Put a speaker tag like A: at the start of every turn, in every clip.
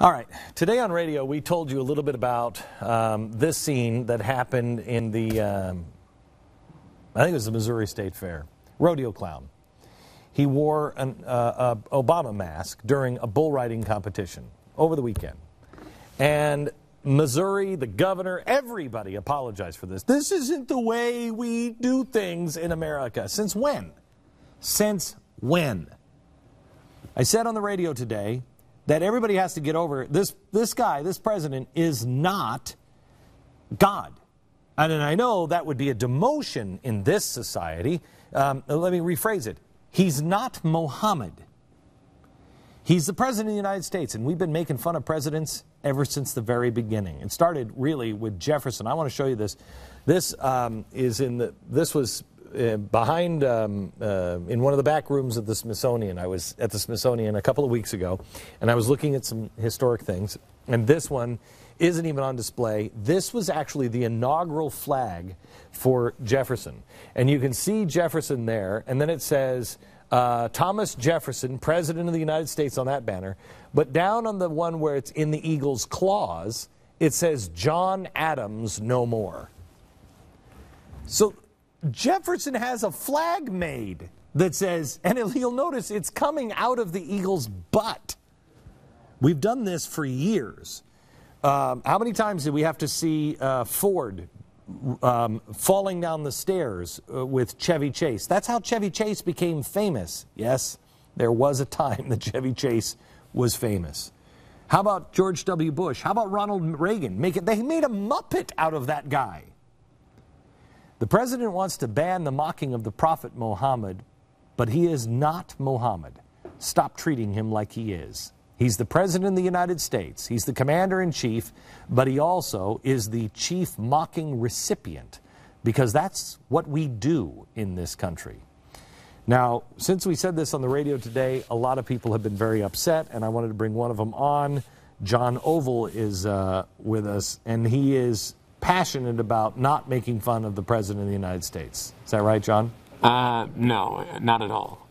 A: All right. Today on radio, we told you a little bit about this scene that happened in the, I think it was the Missouri State Fair. Rodeo clown. He wore an Obama mask during a bull riding competition over the weekend. And Missouri, the governor, everybody apologized for this. This isn't the way we do things in America. Since when? Since when? I said on the radio today that everybody has to get over this guy, this president, is not God. And I know that would be a demotion in this society. Let me rephrase it. He's not Mohammed. He's the president of the United States, and we've been making fun of presidents ever since the very beginning. It started really with Jefferson. I want to show you this. This was behind in one of the back rooms of the Smithsonian. I was at the Smithsonian a couple of weeks ago, and I was looking at some historic things, and this one isn't even on display. This was actually the inaugural flag for Jefferson, and you can see Jefferson there, and then it says Thomas Jefferson, President of the United States, on that banner, but down on the one where it's in the eagle's claws, it says John Adams no more. So Jefferson has a flag made that says, and you'll notice it's coming out of the eagle's butt. We've done this for years. How many times did we have to see Ford falling down the stairs with Chevy Chase? That's how Chevy Chase became famous. Yes, there was a time that Chevy Chase was famous. How about George W. Bush? How about Ronald Reagan? They made a Muppet out of that guy. The president wants to ban the mocking of the Prophet Muhammad, but he is not Muhammad. Stop treating him like he is. He's the president of the United States. He's the commander-in-chief, but he also is the chief mocking recipient, because that's what we do in this country. Now, since we said this on the radio today, a lot of people have been very upset, and I wanted to bring one of them on. John Oval is with us, and he is passionate about not making fun of the President of the United States. Is that right, John?
B: No, not at all,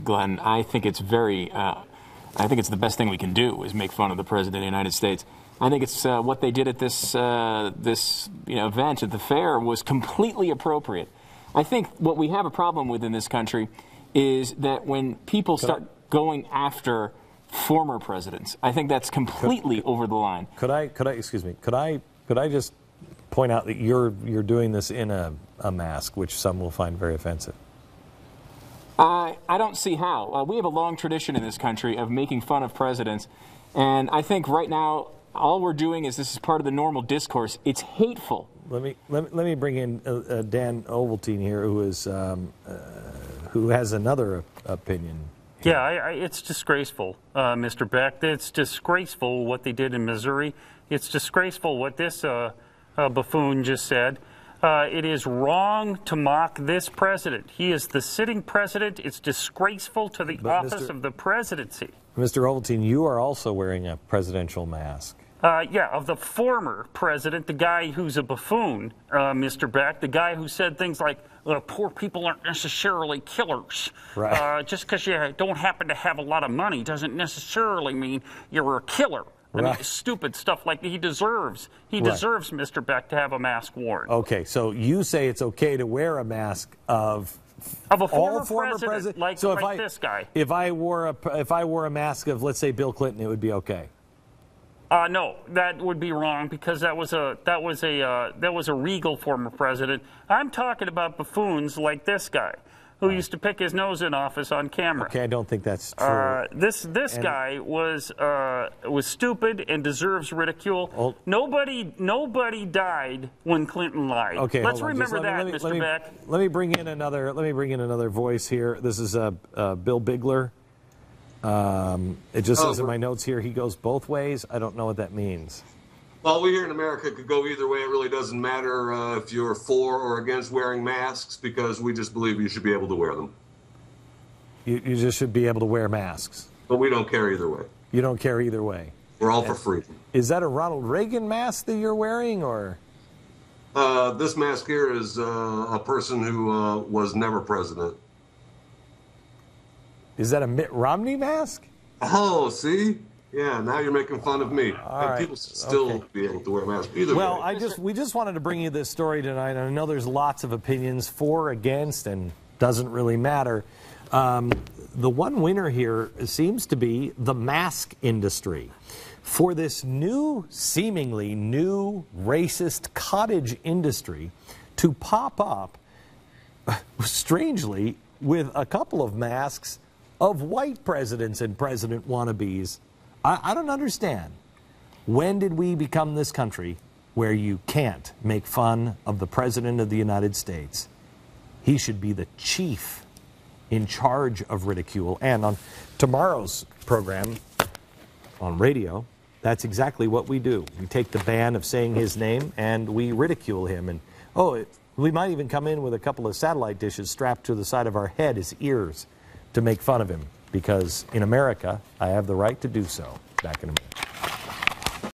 B: Glenn. I think it's the best thing we can do is make fun of the President of the United States. I think it's what they did at this event at the fair was completely appropriate. I think what we have a problem with in this country is that when people start going after former presidents, I think that's completely over the line.
A: Could I just point out that you're doing this in a mask, which some will find very offensive?
B: I don't see how. We have a long tradition in this country of making fun of presidents, and I think right now all we're doing is this is part of the normal discourse. It's hateful.
A: Let me bring in Dan Ovaltine here, who has another opinion.
C: Yeah, it's disgraceful, Mr. Beck. It's disgraceful what they did in Missouri. It's disgraceful what this buffoon just said. It is wrong to mock this president. He is the sitting president. It's disgraceful to the office of the presidency.
A: Mr. Ovaltine, you are also wearing a presidential mask.
C: Yeah, of the former president, the guy who's a buffoon, Mr. Beck, the guy who said things like, poor people aren't necessarily killers.
A: Right.
C: Just because you don't happen to have a lot of money doesn't necessarily mean you're a killer. I mean, stupid stuff like he deserves. He deserves, Mr. Beck, to have a mask worn.
A: Okay, so you say it's okay to wear a mask of
C: a former president, like this guy.
A: If I wore a mask of, let's say, Bill Clinton, it would be okay.
C: No, that would be wrong, because that was a regal former president. I'm talking about buffoons like this guy, who used to pick his nose in office on camera.
A: Okay, I don't think that's true.
C: This guy was stupid and deserves ridicule. Nobody died when Clinton lied.
A: Okay,
C: let's remember that, Mr. Beck.
A: Let me bring in another voice here. This is Bill Bigler. It just says in my notes here he goes both ways. I don't know what that means.
D: Well, we here in America could go either way. It really doesn't matter if you're for or against wearing masks, because we just believe you should be able to wear them.
A: You just should be able to wear masks.
D: But we don't care either way.
A: You don't care either way.
D: We're all for freedom.
A: Is that a Ronald Reagan mask that you're wearing, or?
D: This mask here is a person who was never president.
A: Is that a Mitt Romney mask?
D: Oh, see? Yeah, now you're making fun of me. And people still be able to wear masks. Either
A: Well,
D: way.
A: we just wanted to bring you this story tonight. I know there's lots of opinions for, against, and doesn't really matter. The one winner here seems to be the mask industry. For this seemingly new racist cottage industry to pop up, strangely, with a couple of masks of white presidents and president wannabes. I don't understand. When did we become this country where you can't make fun of the President of the United States? He should be the chief in charge of ridicule. And on tomorrow's program on radio, that's exactly what we do. We take the ban of saying his name and we ridicule him. And we might even come in with a couple of satellite dishes strapped to the side of our head as ears to make fun of him. Because in America, I have the right to do so. Back in a minute.